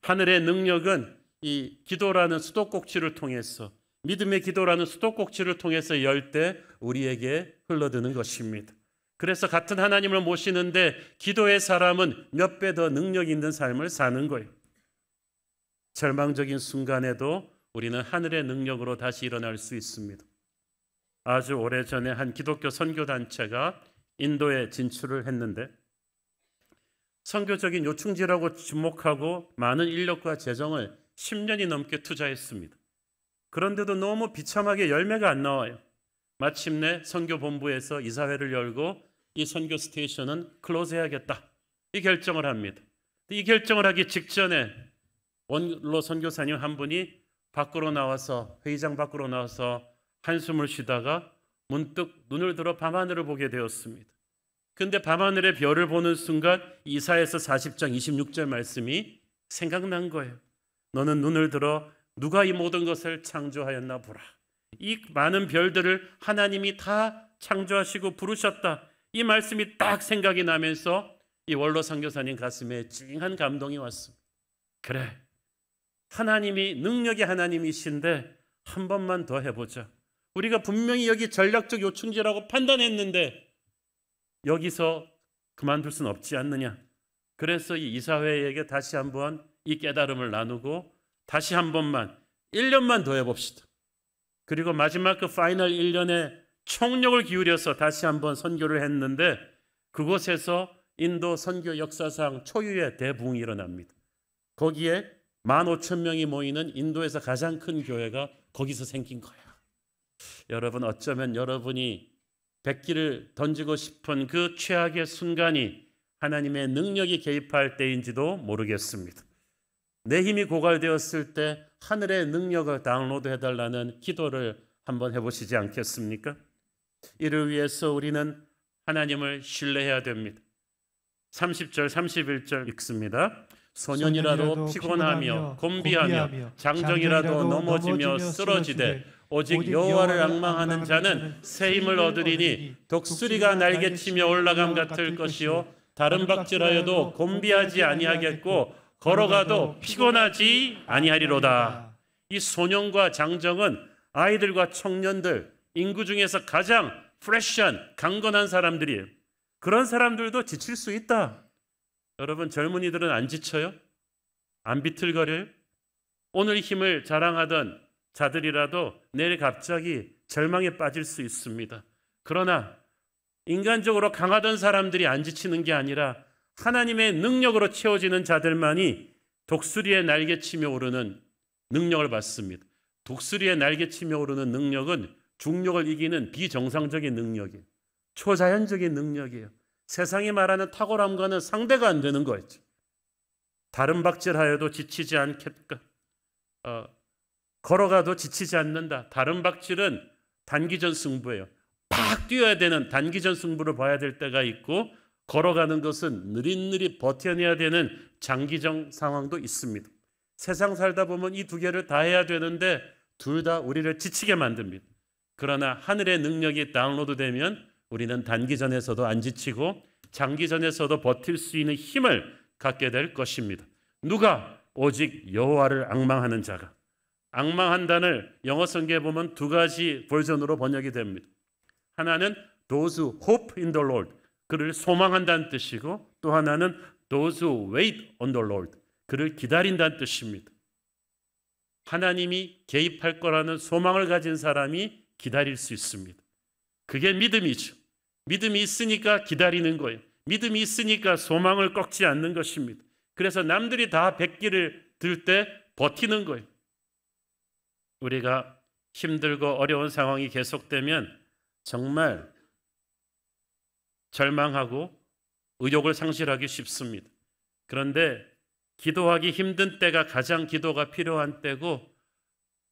S2: 하늘의 능력은 이 기도라는 수도꼭지를 통해서, 믿음의 기도라는 수도꼭지를 통해서 열 때 우리에게 흘러드는 것입니다. 그래서 같은 하나님을 모시는데 기도의 사람은 몇 배 더 능력 있는 삶을 사는 거예요. 절망적인 순간에도 우리는 하늘의 능력으로 다시 일어날 수 있습니다. 아주 오래전에 한 기독교 선교단체가 인도에 진출을 했는데 선교적인 요충지라고 주목하고 많은 인력과 재정을 10년이 넘게 투자했습니다. 그런데도 너무 비참하게 열매가 안 나와요. 마침내 선교본부에서 이사회를 열고 이 선교 스테이션은 클로즈해야겠다, 이 결정을 합니다. 이 결정을 하기 직전에 원로 선교사님 한 분이 밖으로 나와서, 회의장 밖으로 나와서 한숨을 쉬다가 문득 눈을 들어 밤하늘을 보게 되었습니다. 근데 밤하늘의 별을 보는 순간 이사야서 40장 26절 말씀이 생각난 거예요. 너는 눈을 들어 누가 이 모든 것을 창조하였나 보라. 이 많은 별들을 하나님이 다 창조하시고 부르셨다. 이 말씀이 딱 생각이 나면서 이 원로 선교사님 가슴에 찡한 감동이 왔습니다. 그래, 하나님이 능력의 하나님이신데 한 번만 더 해보자. 우리가 분명히 여기 전략적 요충지라고 판단했는데 여기서 그만둘 수는 없지 않느냐. 그래서 이 이사회에게 다시 한번 이 깨달음을 나누고 다시 한 번만 1년만 더 해봅시다. 그리고 마지막 그 파이널 1년에 총력을 기울여서 다시 한번 선교를 했는데 그곳에서 인도 선교 역사상 초유의 대부흥이 일어납니다. 거기에 15,000명이 모이는 인도에서 가장 큰 교회가 거기서 생긴 거예요. 여러분, 어쩌면 여러분이 백기를 던지고 싶은 그 최악의 순간이 하나님의 능력이 개입할 때인지도 모르겠습니다. 내 힘이 고갈되었을 때 하늘의 능력을 다운로드 해달라는 기도를 한번 해보시지 않겠습니까? 이를 위해서 우리는 하나님을 신뢰해야 됩니다. 30절 31절 읽습니다. 소년이라도 피곤하며 곤비하며 장정이라도 넘어지며 쓰러지되 오직 여호와를 앙망하는 자는 새 힘을 얻으리니 독수리가 날개치며 올라감 같을 것이요 다른 박질하여도 곤비하지 아니하겠고 걸어가도 피곤하지 아니하리로다. 이 소년과 장정은 아이들과 청년들, 인구 중에서 가장 프레시한 강건한 사람들이에요. 그런 사람들도 지칠 수 있다. 여러분, 젊은이들은 안 지쳐요? 안 비틀거려요? 오늘 힘을 자랑하던 자들이라도 내일 갑자기 절망에 빠질 수 있습니다. 그러나 인간적으로 강하던 사람들이 안 지치는 게 아니라 하나님의 능력으로 채워지는 자들만이 독수리의 날개치며 오르는 능력을 받습니다. 독수리의 날개치며 오르는 능력은 중력을 이기는 비정상적인 능력이에요. 초자연적인 능력이에요. 세상이 말하는 탁월함과는 상대가 안 되는 거였죠. 다른 박질하여도 지치지 않겠까? 걸어가도 지치지 않는다. 다른 박질은 단기전 승부예요. 팍 뛰어야 되는 단기전 승부를 봐야 될 때가 있고, 걸어가는 것은 느릿느릿 버텨내야 되는 장기적 상황도 있습니다. 세상 살다 보면 이 두 개를 다 해야 되는데 둘 다 우리를 지치게 만듭니다. 그러나 하늘의 능력이 다운로드되면 우리는 단기전에서도 안 지치고 장기전에서도 버틸 수 있는 힘을 갖게 될 것입니다. 누가? 오직 여호와를 앙망하는 자가. 앙망한다는 영어 성경에 보면 두 가지 버전으로 번역이 됩니다. 하나는 those who hope in the Lord, 그를 소망한다는 뜻이고, 또 하나는 those who wait on the Lord, 그를 기다린다는 뜻입니다. 하나님이 개입할 거라는 소망을 가진 사람이 기다릴 수 있습니다. 그게 믿음이죠. 믿음이 있으니까 기다리는 거예요. 믿음이 있으니까 소망을 꺾지 않는 것입니다. 그래서 남들이 다 백기를 들 때 버티는 거예요. 우리가 힘들고 어려운 상황이 계속되면 정말 절망하고 의욕을 상실하기 쉽습니다. 그런데 기도하기 힘든 때가 가장 기도가 필요한 때고,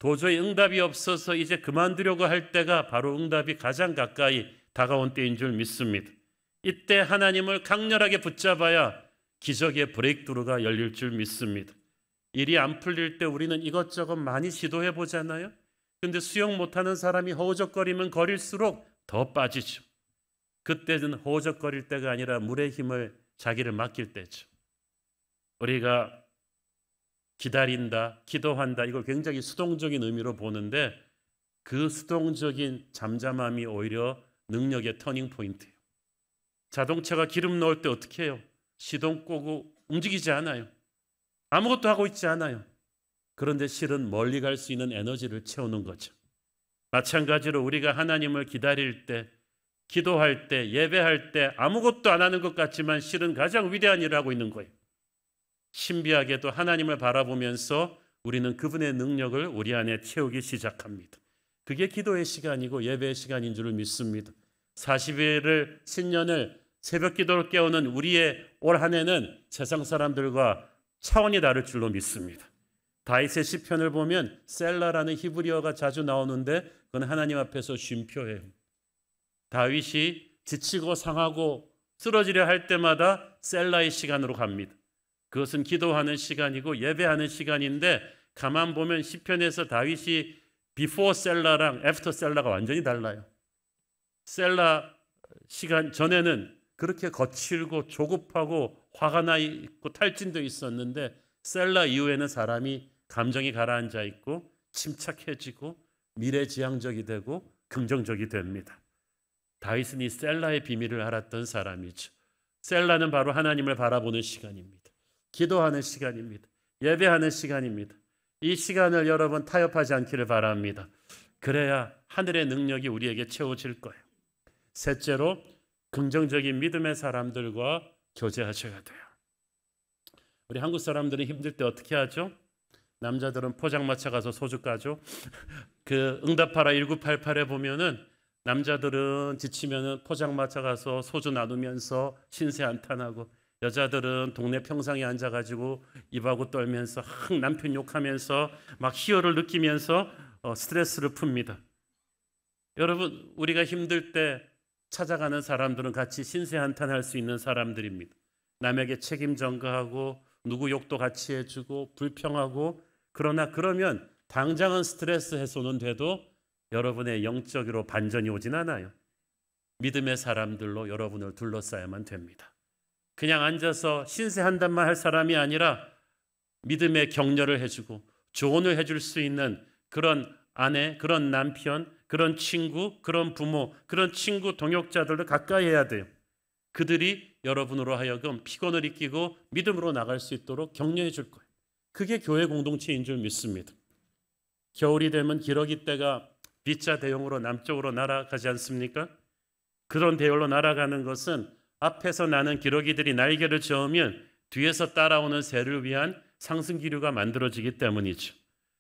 S2: 도저히 응답이 없어서 이제 그만두려고 할 때가 바로 응답이 가장 가까이 다가온 때인 줄 믿습니다. 이때 하나님을 강렬하게 붙잡아야 기적의 브레이크스루가 열릴 줄 믿습니다. 일이 안 풀릴 때 우리는 이것저것 많이 시도해 보잖아요. 근데 수용 못하는 사람이 허우적거리면 거릴수록 더 빠지죠. 그때는 허우적거릴 때가 아니라 물의 힘을 자기를 맡길 때죠. 우리가 기다린다, 기도한다, 이걸 굉장히 수동적인 의미로 보는데 그 수동적인 잠잠함이 오히려 능력의 터닝 포인트예요. 자동차가 기름 넣을 때 어떻게 해요? 시동 끄고 움직이지 않아요. 아무것도 하고 있지 않아요. 그런데 실은 멀리 갈 수 있는 에너지를 채우는 거죠. 마찬가지로 우리가 하나님을 기다릴 때, 기도할 때, 예배할 때 아무것도 안 하는 것 같지만 실은 가장 위대한 일을 하고 있는 거예요. 신비하게도 하나님을 바라보면서 우리는 그분의 능력을 우리 안에 채우기 시작합니다. 그게 기도의 시간이고 예배의 시간인 줄 믿습니다. 40일을 신년을 새벽 기도를 깨우는 우리의 올 한 해는 세상 사람들과 차원이 다를 줄로 믿습니다. 다윗의 시편을 보면 셀라라는 히브리어가 자주 나오는데 그건 하나님 앞에서 쉼표예요. 다윗이 지치고 상하고 쓰러지려 할 때마다 셀라의 시간으로 갑니다. 그것은 기도하는 시간이고 예배하는 시간인데, 가만 보면 시편에서 다윗이 비포 셀라랑 애프터 셀라가 완전히 달라요. 셀라 시간 전에는 그렇게 거칠고 조급하고 화가 나 있고 탈진도 있었는데, 셀라 이후에는 사람이 감정이 가라앉아 있고 침착해지고 미래지향적이 되고 긍정적이 됩니다. 다윗은 이 셀라의 비밀을 알았던 사람이죠. 셀라는 바로 하나님을 바라보는 시간입니다. 기도하는 시간입니다. 예배하는 시간입니다. 이 시간을 여러분 타협하지 않기를 바랍니다. 그래야 하늘의 능력이 우리에게 채워질 거예요. 셋째로, 긍정적인 믿음의 사람들과 교제하셔야 돼요. 우리 한국 사람들은 힘들 때 어떻게 하죠? 남자들은 포장마차 가서 소주 까죠. 그 응답하라 1988에 보면은 남자들은 지치면은 포장마차 가서 소주 나누면서 신세 한탄하고, 여자들은 동네 평상에 앉아가지고 입하고 떨면서 남편 욕하면서 막 희열을 느끼면서 스트레스를 풉니다. 여러분, 우리가 힘들 때 찾아가는 사람들은 같이 신세 한탄할 수 있는 사람들입니다. 남에게 책임 전가하고 누구 욕도 같이 해주고 불평하고 그러나 그러면 당장은 스트레스 해소는 돼도 여러분의 영적으로 반전이 오진 않아요. 믿음의 사람들로 여러분을 둘러싸야만 됩니다. 그냥 앉아서 신세한단만 할 사람이 아니라 믿음의 격려를 해주고 조언을 해줄 수 있는 그런 아내, 그런 남편, 그런 친구, 그런 부모, 그런 친구 동역자들도 가까이 해야 돼요. 그들이 여러분으로 하여금 피곤을 이기고 믿음으로 나갈 수 있도록 격려해 줄 거예요. 그게 교회 공동체인 줄 믿습니다. 겨울이 되면 기러기 떼가 B자 대용으로 남쪽으로 날아가지 않습니까? 그런 대열로 날아가는 것은 앞에서 나는 기러기들이 날개를 저으면 뒤에서 따라오는 새를 위한 상승기류가 만들어지기 때문이죠.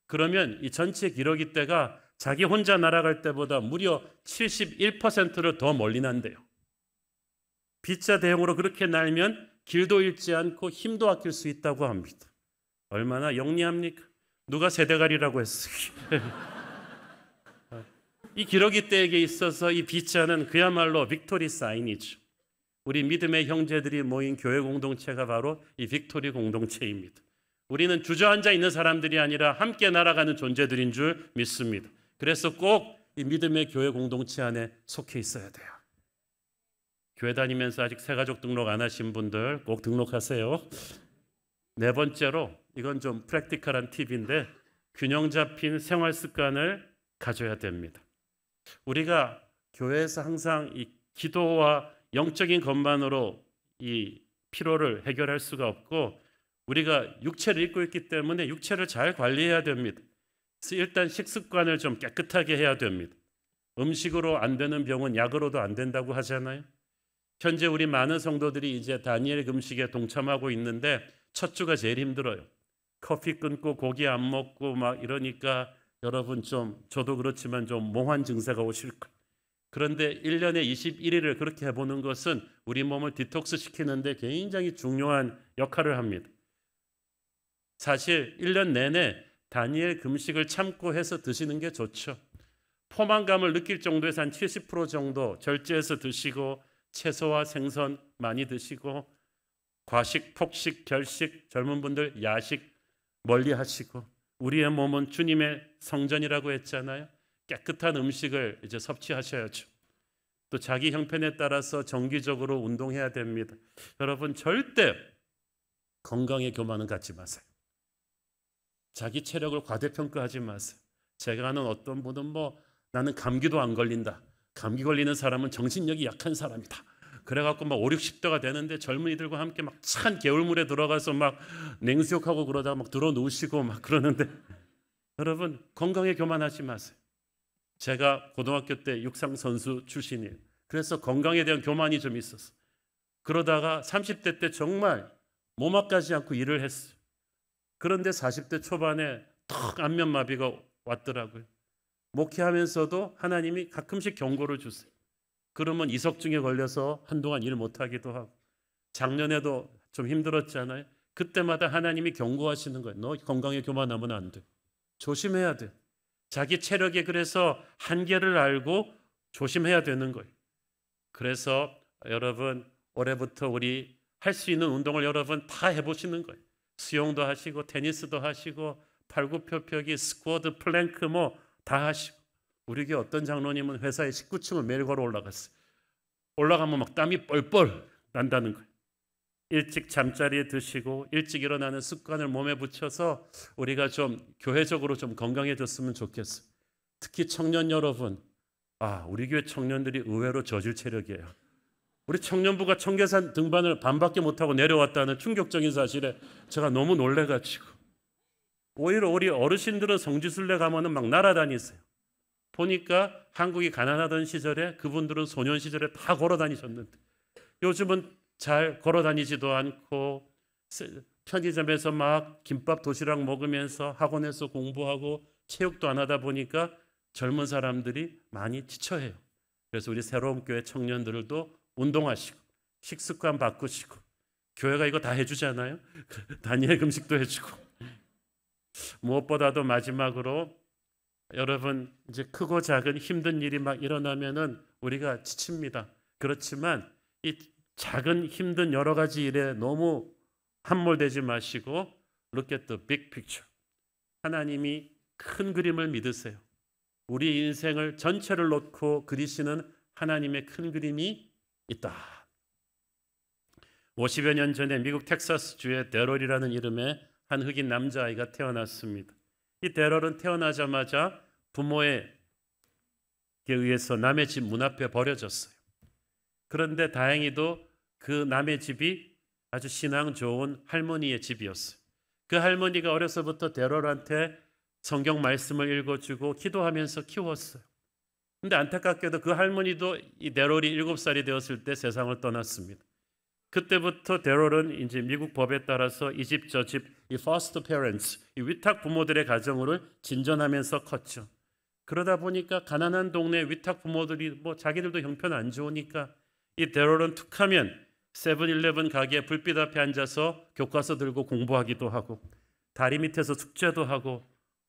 S2: 그러면 이 전체 기러기 떼가 자기 혼자 날아갈 때보다 무려 71%를 더 멀리 난대요. B자 대용으로 그렇게 날면 길도 잃지 않고 힘도 아낄 수 있다고 합니다. 얼마나 영리합니까? 누가 세대가리라고 했어요. 이 기러기 떼에게 있어서 이 B자는 그야말로 빅토리 사인이죠. 우리 믿음의 형제들이 모인 교회 공동체가 바로 이 빅토리 공동체입니다. 우리는 주저앉아 있는 사람들이 아니라 함께 날아가는 존재들인 줄 믿습니다. 그래서 꼭 이 믿음의 교회 공동체 안에 속해 있어야 돼요. 교회 다니면서 아직 새가족 등록 안 하신 분들 꼭 등록하세요. 네 번째로 이건 좀 프랙티컬한 팁인데 균형 잡힌 생활 습관을 가져야 됩니다. 우리가 교회에서 항상 이 기도와 영적인 것만으로 이 피로를 해결할 수가 없고 우리가 육체를 입고 있기 때문에 육체를 잘 관리해야 됩니다. 그래서 일단 식습관을 좀 깨끗하게 해야 됩니다. 음식으로 안 되는 병은 약으로도 안 된다고 하잖아요. 현재 우리 많은 성도들이 이제 다니엘 금식에 동참하고 있는데 첫 주가 제일 힘들어요. 커피 끊고 고기 안 먹고 막 이러니까 여러분 좀 저도 그렇지만 좀 몽환 증세가 오실 거예요. 그런데 1년에 21일을 그렇게 해보는 것은 우리 몸을 디톡스 시키는데 굉장히 중요한 역할을 합니다. 사실 1년 내내 다니엘 금식을 참고 해서 드시는 게 좋죠. 포만감을 느낄 정도에서 한 70% 정도 절제해서 드시고 채소와 생선 많이 드시고 과식, 폭식, 결식, 젊은 분들 야식 멀리 하시고 우리의 몸은 주님의 성전이라고 했잖아요. 깨끗한 음식을 이제 섭취하셔야죠. 또 자기 형편에 따라서 정기적으로 운동해야 됩니다. 여러분 절대 건강에 교만은 갖지 마세요. 자기 체력을 과대평가하지 마세요. 제가 아는 어떤 분은 나는 감기도 안 걸린다. 감기 걸리는 사람은 정신력이 약한 사람이다. 그래갖고 막 5, 60대가 되는데 젊은이들과 함께 막 찬 개울물에 들어가서 막 냉수욕하고 그러다가 막 들어 누우시고 막 그러는데 여러분 건강에 교만하지 마세요. 제가 고등학교 때 육상 선수 출신이에요. 그래서 건강에 대한 교만이 좀 있었어. 그러다가 30대 때 정말 몸 아까지 않고 일을 했어요. 그런데 40대 초반에 턱 안면마비가 왔더라고요. 목회하면서도 하나님이 가끔씩 경고를 주세요. 그러면 이석증에 걸려서 한동안 일 못하기도 하고 작년에도 좀 힘들었잖아요. 그때마다 하나님이 경고하시는 거예요. 너 건강에 교만하면 안 돼. 조심해야 돼. 자기 체력에 그래서 한계를 알고 조심해야 되는 거예요. 그래서 여러분 올해부터 우리 할 수 있는 운동을 여러분 다 해보시는 거예요. 수영도 하시고 테니스도 하시고 팔굽혀펴기, 스쿼트, 플랭크 다 하시고 우리 교회 어떤 장로님은 회사에 19층을 매일 걸어 올라갔어요. 올라가면 막 땀이 뻘뻘 난다는 거예요. 일찍 잠자리에 드시고 일찍 일어나는 습관을 몸에 붙여서 우리가 좀 교회적으로 좀 건강해졌으면 좋겠어요. 특히 청년 여러분, 우리 교회 청년들이 의외로 저질 체력이에요. 우리 청년부가 청계산 등반을 반밖에 못하고 내려왔다는 충격적인 사실에 제가 너무 놀래가지고 오히려 우리 어르신들은 성지순례 가면은 막 날아다니세요. 보니까 한국이 가난하던 시절에 그분들은 소년 시절에 다 걸어 다니셨는데 요즘은 잘 걸어 다니지도 않고 편의점에서 막 김밥 도시락 먹으면서 학원에서 공부하고 체육도 안 하다 보니까 젊은 사람들이 많이 지쳐해요. 그래서 우리 새로운 교회 청년들도 운동하시고 식습관 바꾸시고 교회가 이거 다 해주잖아요. 다니엘 금식도 해주고 무엇보다도 마지막으로 여러분 이제 크고 작은 힘든 일이 막 일어나면은 우리가 지칩니다. 그렇지만 이 작은 힘든 여러 가지 일에 너무 함몰되지 마시고 look at the big picture. 하나님이 큰 그림을 믿으세요. 우리 인생을 전체를 놓고 그리시는 하나님의 큰 그림이 있다. 50여 년 전에 미국 텍사스주에 데럴이라는 이름의 한 흑인 남자아이가 태어났습니다. 이 데럴은 태어나자마자 부모에게 의해서 남의 집 문 앞에 버려졌어요. 그런데 다행히도 그 남의 집이 아주 신앙 좋은 할머니의 집이었어요. 그 할머니가 어려서부터 데럴한테 성경 말씀을 읽어주고 기도하면서 키웠어요. 근데 안타깝게도 그 할머니도 이 데럴이 7살이 되었을 때 세상을 떠났습니다. 그때부터 데럴은 이제 미국 법에 따라서 이 집 저 집 이 foster parents, 이 위탁 부모들의 가정을 진전하면서 컸죠. 그러다 보니까 가난한 동네 위탁 부모들이 뭐 자기들도 형편 안 좋으니까 이 데럴은 툭하면 세븐일레븐 가게 불빛 앞에 앉아서 교과서 들고 공부하기도 하고 다리 밑에서 숙제도 하고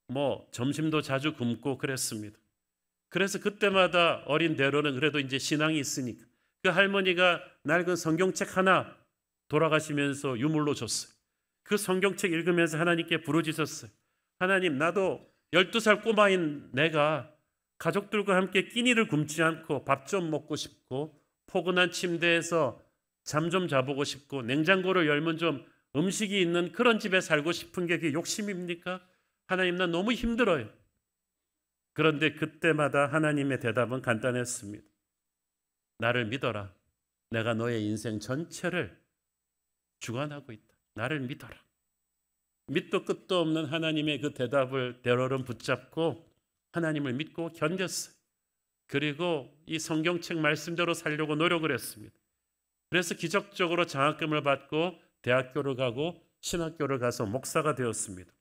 S2: 뭐 점심도 자주 굶고 그랬습니다. 그래서 그때마다 어린 데럴은 그래도 이제 신앙이 있으니까 그 할머니가 낡은 성경책 하나 돌아가시면서 유물로 줬어요. 그 성경책 읽으면서 하나님께 부르짖었어요. 하나님, 나도 12살 꼬마인 내가 가족들과 함께 끼니를 굶지 않고 밥 좀 먹고 싶고 포근한 침대에서 잠 좀 자보고 싶고 냉장고를 열면 좀 음식이 있는 그런 집에 살고 싶은 게 그게 욕심입니까? 하나님, 난 너무 힘들어요. 그런데 그때마다 하나님의 대답은 간단했습니다. 나를 믿어라. 내가 너의 인생 전체를 주관하고 있다. 나를 믿어라. 밑도 끝도 없는 하나님의 그 대답을 데럴은 붙잡고 하나님을 믿고 견뎠어요. 그리고 이 성경책 말씀대로 살려고 노력을 했습니다. 그래서 기적적으로 장학금을 받고 대학교를 가고 신학교를 가서 목사가 되었습니다.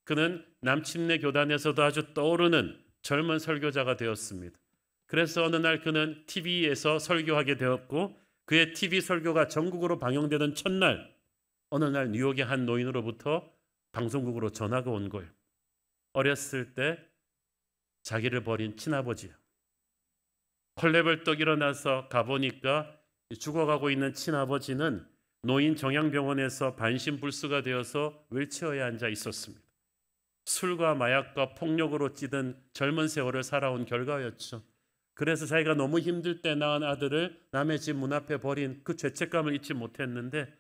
S2: 그는 남침내 교단에서도 아주 떠오르는 젊은 설교자가 되었습니다. 그래서 어느 날 그는 TV에서 설교하게 되었고 그의 TV 설교가 전국으로 방영되던 첫날 어느 날 뉴욕의 한 노인으로부터 방송국으로 전화가 온 거예요. 어렸을 때 자기를 버린 친아버지야. 헐레벌떡 일어나서 가보니까 죽어가고 있는 친아버지는 노인 정양병원에서 반신불수가 되어서 휠체어에 앉아 있었습니다. 술과 마약과 폭력으로 찌든 젊은 세월을 살아온 결과였죠. 그래서 자기가 너무 힘들 때 낳은 아들을 남의 집 문 앞에 버린 그 죄책감을 잊지 못했는데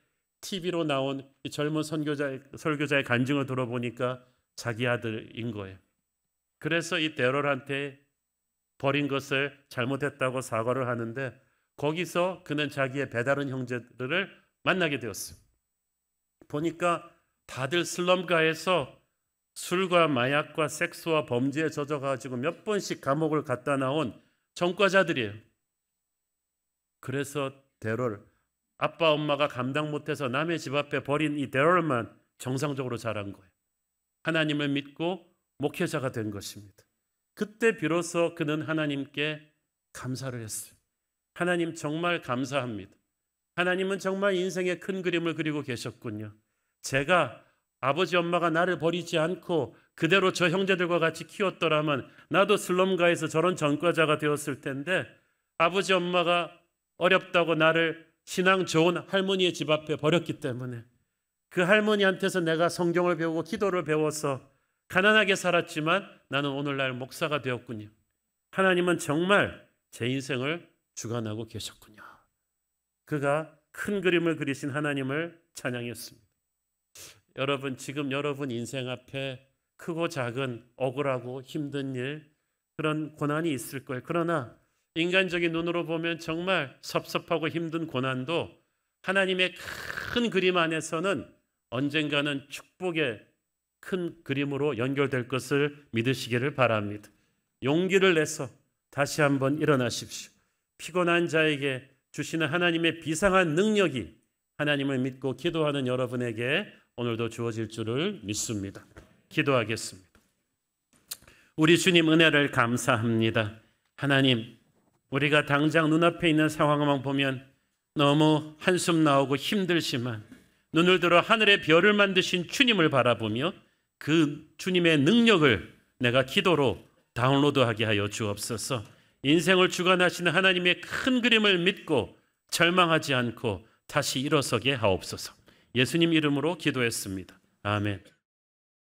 S2: TV로 나온 이 젊은 설교자의 간증을 들어보니까 자기 아들인 거예요. 그래서 이 데럴한테 버린 것을 잘못했다고 사과를 하는데 거기서 그는 자기의 배다른 형제들을 만나게 되었어요. 보니까 다들 슬럼가에서 술과 마약과 섹스와 범죄에 젖어가지고 몇 번씩 감옥을 갔다 나온 전과자들이에요. 그래서 데럴, 아빠 엄마가 감당 못해서 남의 집 앞에 버린 이 데럴만 정상적으로 자란 거예요. 하나님을 믿고 목회자가 된 것입니다. 그때 비로소 그는 하나님께 감사를 했어요. 하나님 정말 감사합니다. 하나님은 정말 인생의 큰 그림을 그리고 계셨군요. 제가 아버지 엄마가 나를 버리지 않고 그대로 저 형제들과 같이 키웠더라면 나도 슬럼가에서 저런 전과자가 되었을 텐데 아버지 엄마가 어렵다고 나를 신앙 좋은 할머니의 집 앞에 버렸기 때문에 그 할머니한테서 내가 성경을 배우고 기도를 배워서 가난하게 살았지만 나는 오늘날 목사가 되었군요. 하나님은 정말 제 인생을 주관하고 계셨군요. 그가 큰 그림을 그리신 하나님을 찬양했습니다. 여러분, 지금 여러분 인생 앞에 크고 작은 억울하고 힘든 일, 그런 고난이 있을 거예요. 그러나 인간적인 눈으로 보면 정말 섭섭하고 힘든 고난도 하나님의 큰 그림 안에서는 언젠가는 축복의 큰 그림으로 연결될 것을 믿으시기를 바랍니다. 용기를 내서 다시 한번 일어나십시오. 피곤한 자에게 주시는 하나님의 비상한 능력이 하나님을 믿고 기도하는 여러분에게 오늘도 주어질 줄을 믿습니다. 기도하겠습니다. 우리 주님 은혜를 감사합니다. 하나님, 우리가 당장 눈앞에 있는 상황만 보면 너무 한숨 나오고 힘들지만 눈을 들어 하늘의 별을 만드신 주님을 바라보며 그 주님의 능력을 내가 기도로 다운로드하게 하여 주옵소서. 인생을 주관하시는 하나님의 큰 그림을 믿고 절망하지 않고 다시 일어서게 하옵소서. 예수님 이름으로 기도했습니다. 아멘.